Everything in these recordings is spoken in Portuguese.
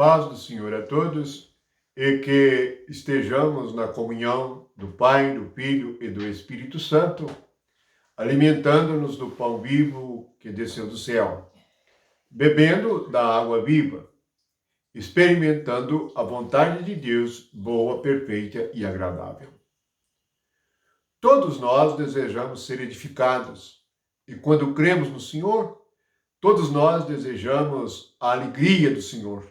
Paz do Senhor a todos e que estejamos na comunhão do Pai, do Filho e do Espírito Santo, alimentando-nos do pão vivo que desceu do céu, bebendo da água viva, experimentando a vontade de Deus, boa, perfeita e agradável. Todos nós desejamos ser edificados e quando cremos no Senhor, todos nós desejamos a alegria do Senhor.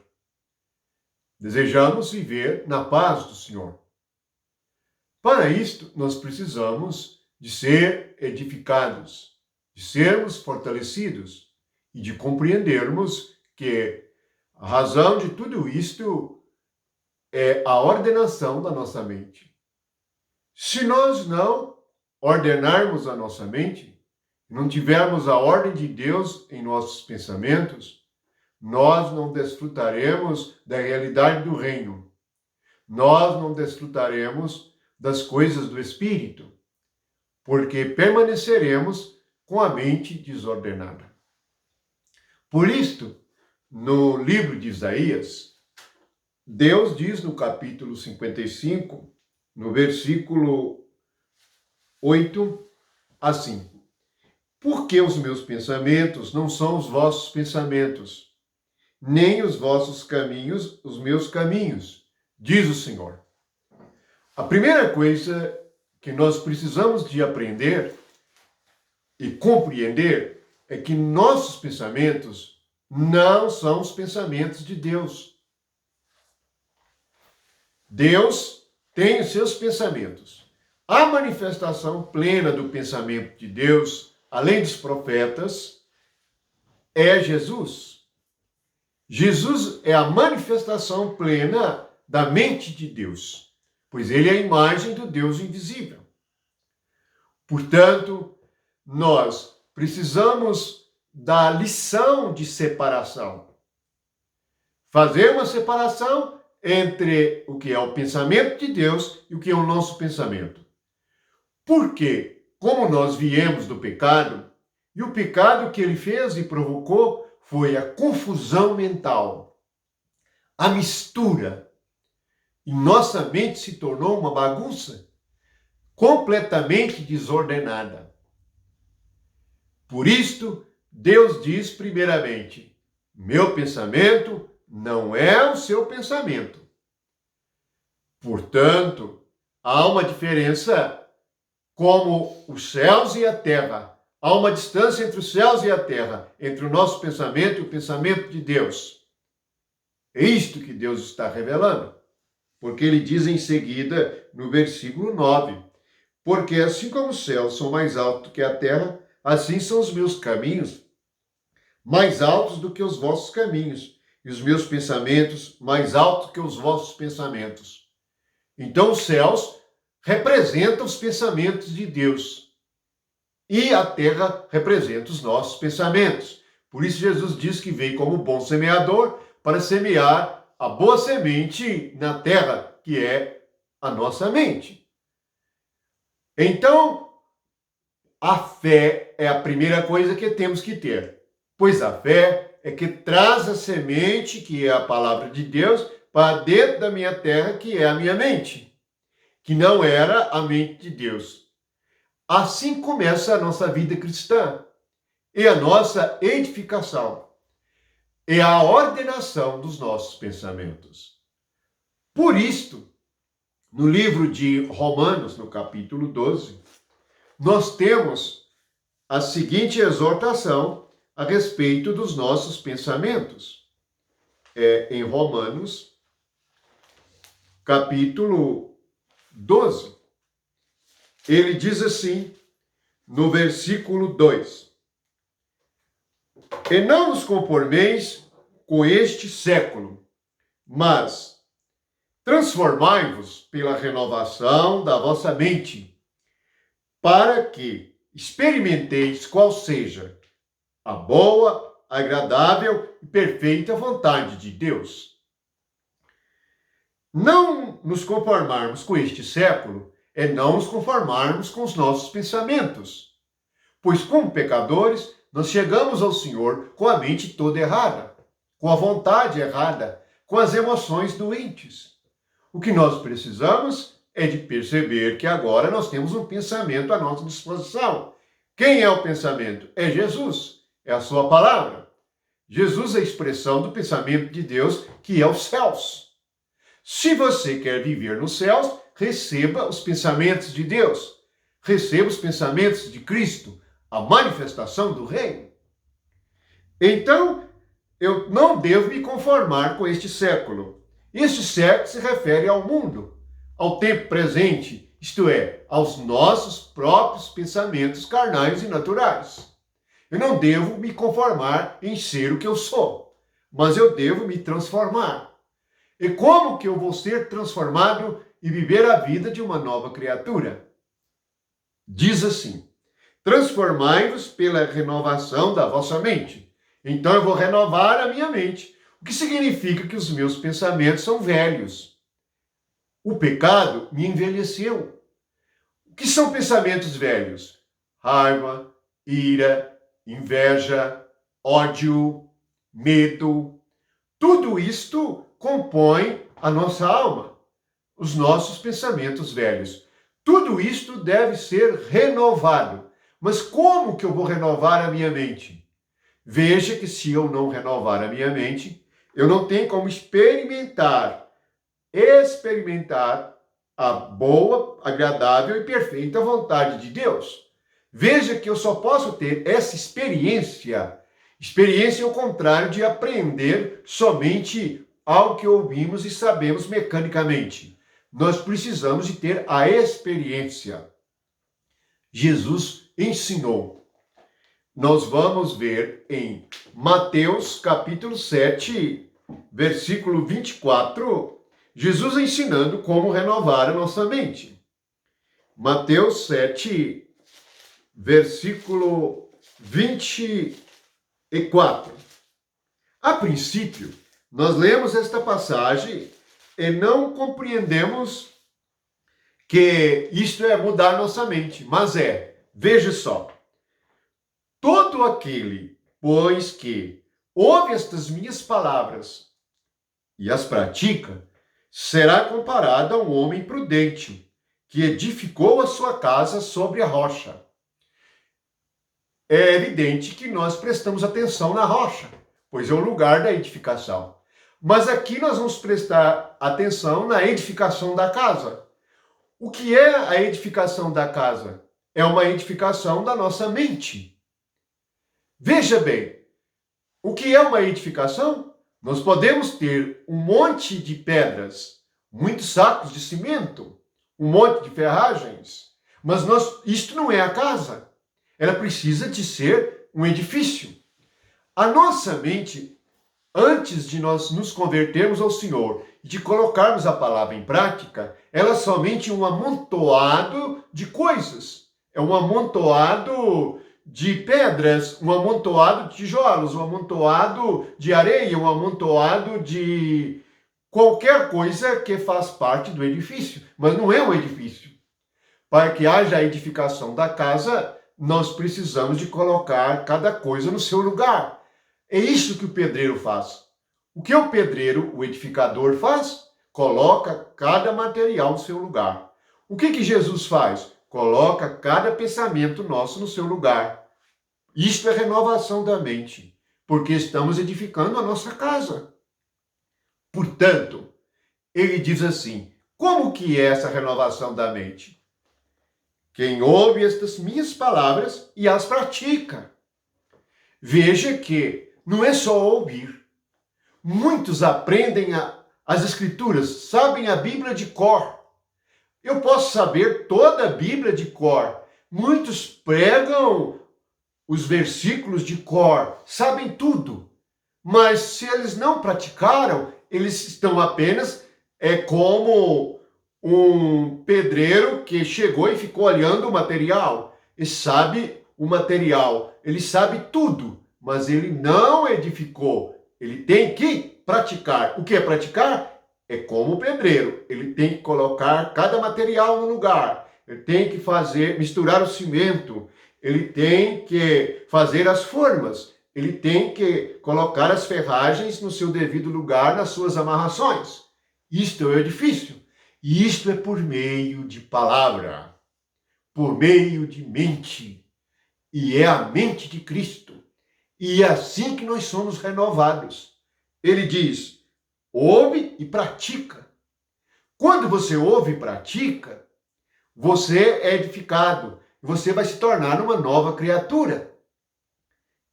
Desejamos viver na paz do Senhor. Para isto, nós precisamos de ser edificados, de sermos fortalecidos e de compreendermos que a razão de tudo isto é a ordenação da nossa mente. Se nós não ordenarmos a nossa mente, não tivermos a ordem de Deus em nossos pensamentos, nós não desfrutaremos da realidade do reino. Nós não desfrutaremos das coisas do Espírito, porque permaneceremos com a mente desordenada. Por isto, no livro de Isaías, Deus diz no capítulo 55, no versículo 8, assim: porque os meus pensamentos não são os vossos pensamentos, nem os vossos caminhos os meus caminhos, diz o Senhor. A primeira coisa que nós precisamos de aprender e compreender é que nossos pensamentos não são os pensamentos de Deus. Deus tem os seus pensamentos. A manifestação plena do pensamento de Deus, além dos profetas, é Jesus. Jesus é a manifestação plena da mente de Deus, pois ele é a imagem do Deus invisível. Portanto, nós precisamos da lição de separação. Fazer uma separação entre o que é o pensamento de Deus e o que é o nosso pensamento. Porque, como nós viemos do pecado, e o pecado que ele fez e provocou foi a confusão mental, a mistura. E nossa mente se tornou uma bagunça completamente desordenada. Por isto, Deus diz primeiramente: meu pensamento não é o seu pensamento. Portanto, há uma diferença como os céus e a terra. Há uma distância entre os céus e a terra, entre o nosso pensamento e o pensamento de Deus. É isto que Deus está revelando. Porque ele diz em seguida, no versículo 9, porque assim como os céus são mais altos que a terra, assim são os meus caminhos mais altos do que os vossos caminhos, e os meus pensamentos mais altos que os vossos pensamentos. Então os céus representam os pensamentos de Deus, e a terra representa os nossos pensamentos. Por isso Jesus diz que veio como bom semeador para semear a boa semente na terra, que é a nossa mente. Então, a fé é a primeira coisa que temos que ter, pois a fé é que traz a semente, que é a palavra de Deus, para dentro da minha terra, que é a minha mente, que não era a mente de Deus. Assim começa a nossa vida cristã e a nossa edificação e a ordenação dos nossos pensamentos. Por isto, no livro de Romanos, no capítulo 12, nós temos a seguinte exortação a respeito dos nossos pensamentos. Em Romanos, capítulo 12. Ele diz assim, no versículo 2: e não vos conformeis com este século, mas transformai-vos pela renovação da vossa mente, para que experimenteis qual seja a boa, agradável e perfeita vontade de Deus. Não nos conformarmos com este século é não nos conformarmos com os nossos pensamentos, pois como pecadores, nós chegamos ao Senhor com a mente toda errada, com a vontade errada, com as emoções doentes. O que nós precisamos é de perceber que agora nós temos um pensamento à nossa disposição. Quem é o pensamento? É Jesus, é a sua palavra. Jesus é a expressão do pensamento de Deus, que é os céus. Se você quer viver nos céus, receba os pensamentos de Deus. Receba os pensamentos de Cristo, a manifestação do reino. Então, eu não devo me conformar com este século. Este século se refere ao mundo, ao tempo presente, isto é, aos nossos próprios pensamentos carnais e naturais. Eu não devo me conformar em ser o que eu sou, mas eu devo me transformar. E como que eu vou ser transformado e viver a vida de uma nova criatura? Diz assim: transformai-vos pela renovação da vossa mente. Então eu vou renovar a minha mente, o que significa que os meus pensamentos são velhos. O pecado me envelheceu. O que são pensamentos velhos? Raiva, ira, inveja, ódio, medo. Tudo isto compõe a nossa alma, os nossos pensamentos velhos. Tudo isto deve ser renovado. Mas como que eu vou renovar a minha mente? Veja que se eu não renovar a minha mente, eu não tenho como experimentar a boa, agradável e perfeita vontade de Deus. Veja que eu só posso ter essa experiência. Experiência é o contrário de aprender somente algo que ouvimos e sabemos mecanicamente. Nós precisamos de ter a experiência. Jesus ensinou. Nós vamos ver em Mateus capítulo 7, versículo 24, Jesus ensinando como renovar a nossa mente. Mateus 7, versículo 24. A princípio, nós lemos esta passagem e não compreendemos que isto é mudar nossa mente, mas veja só, todo aquele, pois que ouve estas minhas palavras e as pratica, será comparado a um homem prudente, que edificou a sua casa sobre a rocha. É evidente que nós prestamos atenção na rocha, pois é o lugar da edificação. Mas aqui nós vamos prestar atenção na edificação da casa. O que é a edificação da casa? É uma edificação da nossa mente. Veja bem, o que é uma edificação? Nós podemos ter um monte de pedras, muitos sacos de cimento, um monte de ferragens, mas isto não é a casa. Ela precisa de ser um edifício. A nossa mente, antes de nós nos convertermos ao Senhor e de colocarmos a palavra em prática, ela é somente um amontoado de coisas. É um amontoado de pedras, um amontoado de tijolos, um amontoado de areia, um amontoado de qualquer coisa que faz parte do edifício. Mas não é um edifício. Para que haja a edificação da casa, nós precisamos de colocar cada coisa no seu lugar. É isso que o pedreiro faz. O que o pedreiro, o edificador, faz? Coloca cada material no seu lugar. O que Jesus faz? Coloca cada pensamento nosso no seu lugar. Isto é renovação da mente, porque estamos edificando a nossa casa. Portanto, ele diz assim, como que é essa renovação da mente? Quem ouve estas minhas palavras e as pratica. Veja que não é só ouvir. Muitos aprendem as Escrituras, sabem a Bíblia de cor. Eu posso saber toda a Bíblia de cor. Muitos pregam os versículos de cor, sabem tudo. Mas se eles não praticaram, eles estão apenas como um pedreiro que chegou e ficou olhando o material. Ele sabe o material, ele sabe tudo, mas ele não edificou. Ele tem que praticar. O que é praticar? É como o pedreiro. Ele tem que colocar cada material no lugar. Ele tem que misturar o cimento. Ele tem que fazer as formas. ele tem que colocar as ferragens no seu devido lugar, nas suas amarrações. Isto é o edifício. E isto é por meio de palavra, por meio de mente. E é a mente de Cristo. E é assim que nós somos renovados. Ele diz, ouve e pratica. Quando você ouve e pratica, você é edificado. Você vai se tornar uma nova criatura.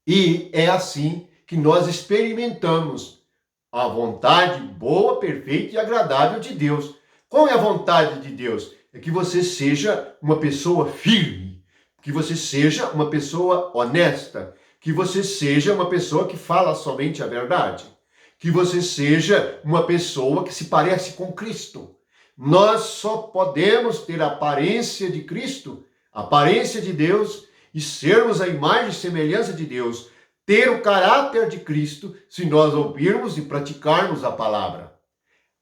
E é assim que nós experimentamos a vontade boa, perfeita e agradável de Deus. Qual é a vontade de Deus? É que você seja uma pessoa firme, que você seja uma pessoa honesta, que você seja uma pessoa que fala somente a verdade, que você seja uma pessoa que se parece com Cristo. Nós só podemos ter a aparência de Cristo, a aparência de Deus, e sermos a imagem e semelhança de Deus, ter o caráter de Cristo, se nós ouvirmos e praticarmos a palavra.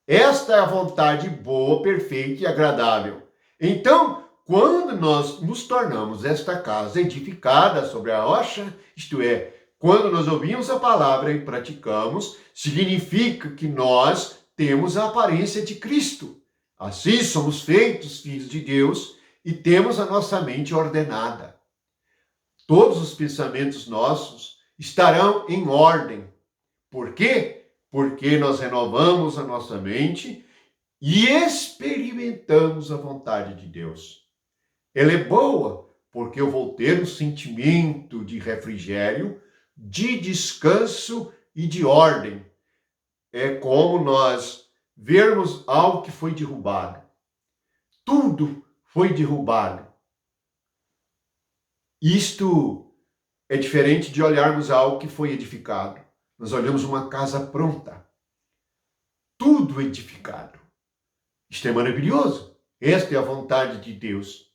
Esta é a vontade boa, perfeita e agradável. Então, quando nós nos tornamos esta casa edificada sobre a rocha, isto é, quando nós ouvimos a palavra e praticamos, significa que nós temos a aparência de Cristo. Assim somos feitos filhos de Deus e temos a nossa mente ordenada. Todos os pensamentos nossos estarão em ordem. Por quê? Porque nós renovamos a nossa mente e experimentamos a vontade de Deus. Ela é boa, porque eu vou ter um sentimento de refrigério, de descanso e de ordem. É como nós vermos algo que foi derrubado. Tudo foi derrubado. Isto é diferente de olharmos algo que foi edificado. Nós olhamos uma casa pronta. Tudo edificado. Isto é maravilhoso. Esta é a vontade de Deus.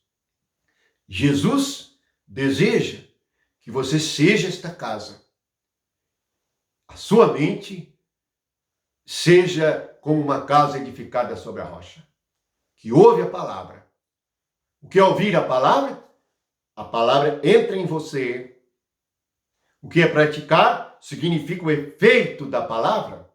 Jesus deseja que você seja esta casa. A sua mente seja como uma casa edificada sobre a rocha, que ouve a palavra. O que é ouvir a palavra? A palavra entra em você. O que é praticar? Significa o efeito da palavra.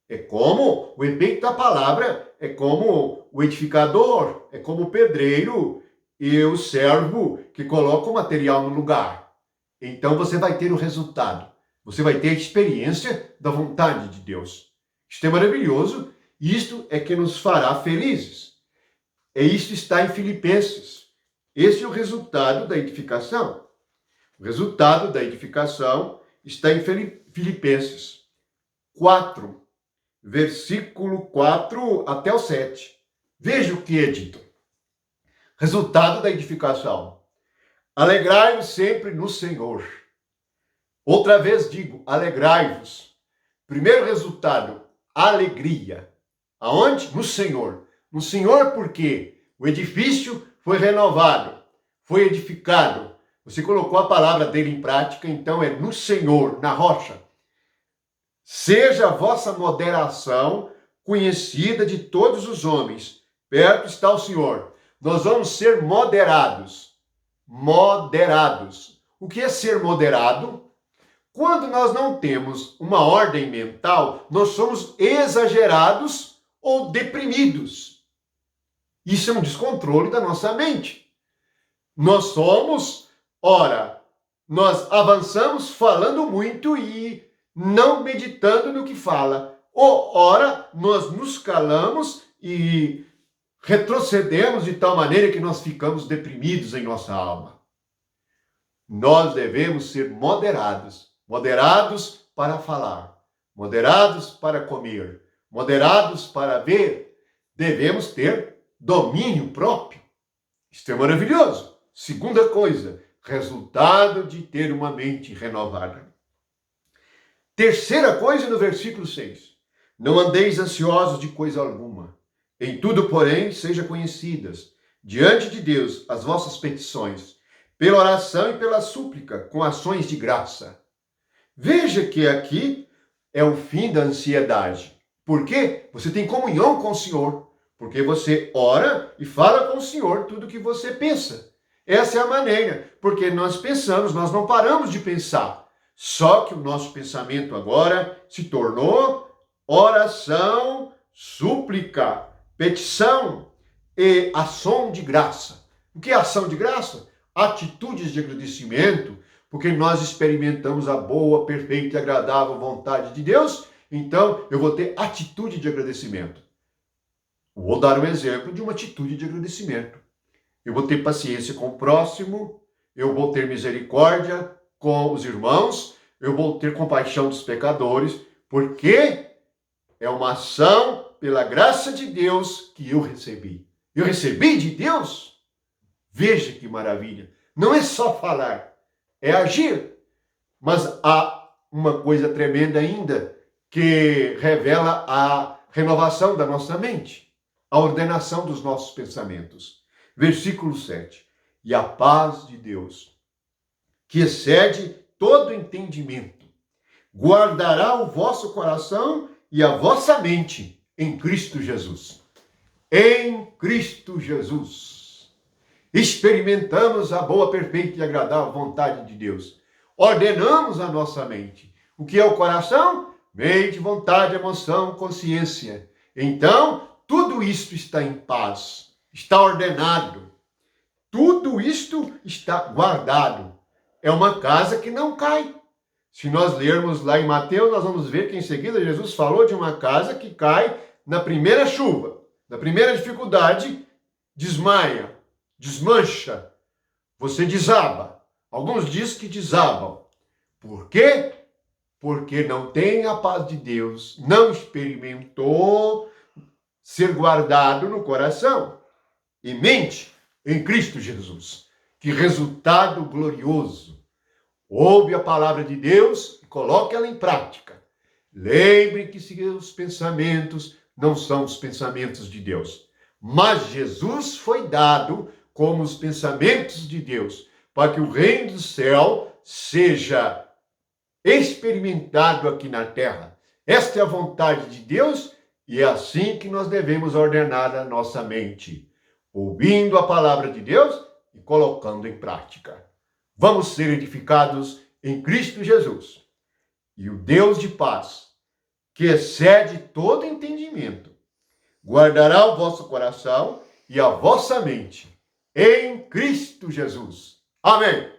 É como o efeito da palavra, é como o edificador, é como o pedreiro e o servo que coloca o material no lugar. Então você vai ter o resultado. Você vai ter a experiência da vontade de Deus. Isto é maravilhoso. Isto é que nos fará felizes. E isto está em Filipenses. Esse é o resultado da edificação. O resultado da edificação está em Filipenses 4, versículo 4 até o 7. Veja o que é dito. Resultado da edificação. Alegrai-vos sempre no Senhor. Outra vez digo, alegrai-vos. Primeiro resultado, alegria. Aonde? No Senhor. No Senhor porque o edifício foi renovado, foi edificado. Você colocou a palavra dele em prática, então é no Senhor, na rocha. Seja a vossa moderação conhecida de todos os homens. Perto está o Senhor. Nós vamos ser moderados. Moderados. O que é ser moderado? Quando nós não temos uma ordem mental, nós somos exagerados ou deprimidos. Isso é um descontrole da nossa mente. Nós somos, nós avançamos falando muito e não meditando no que fala. Ou, nós nos calamos e retrocedemos de tal maneira que nós ficamos deprimidos em nossa alma. Nós devemos ser moderados. Moderados para falar, moderados para comer, moderados para ver. Devemos ter domínio próprio. Isto é maravilhoso. Segunda coisa, resultado de ter uma mente renovada. Terceira coisa no versículo 6. Não andeis ansiosos de coisa alguma. Em tudo, porém, sejam conhecidas diante de Deus as vossas petições, pela oração e pela súplica, com ações de graça. Veja que aqui é o fim da ansiedade. Por quê? Você tem comunhão com o Senhor. Porque você ora e fala com o Senhor tudo o que você pensa. Essa é a maneira. Porque nós pensamos, nós não paramos de pensar. Só que o nosso pensamento agora se tornou oração, súplica, petição e ação de graça. O que é ação de graça? Atitudes de agradecimento, porque nós experimentamos a boa, perfeita e agradável vontade de Deus, então eu vou ter atitude de agradecimento. Vou dar um exemplo de uma atitude de agradecimento. Eu vou ter paciência com o próximo, eu vou ter misericórdia com os irmãos, eu vou ter compaixão dos pecadores, porque é uma ação pela graça de Deus que eu recebi. Eu recebi de Deus? Veja que maravilha. Não é só falar, é agir. Mas há uma coisa tremenda ainda que revela a renovação da nossa mente, a ordenação dos nossos pensamentos. Versículo 7. E a paz de Deus, que excede todo entendimento, guardará o vosso coração e a vossa mente em Cristo Jesus. Em Cristo Jesus. Experimentamos a boa, perfeita e agradável vontade de Deus. Ordenamos a nossa mente. O que é o coração? Mente, vontade, emoção, consciência. Então, tudo isto está em paz, está ordenado. Tudo isto está guardado. É uma casa que não cai. Se nós lermos lá em Mateus, nós vamos ver que em seguida Jesus falou de uma casa que cai na primeira chuva, na primeira dificuldade, desmaia, desmancha, você desaba. Alguns dizem que desabam. Por quê? Porque não tem a paz de Deus, não experimentou ser guardado no coração e mente em Cristo Jesus. Que resultado glorioso! Ouve a palavra de Deus e coloque ela em prática. Lembre que seus pensamentos não são os pensamentos de Deus, mas Jesus foi dado como os pensamentos de Deus, para que o reino do céu seja experimentado aqui na terra. Esta é a vontade de Deus e é assim que nós devemos ordenar a nossa mente, ouvindo a palavra de Deus e colocando em prática. Vamos ser edificados em Cristo Jesus. E o Deus de paz, que excede todo entendimento, guardará o vosso coração e a vossa mente em Cristo Jesus. Amém.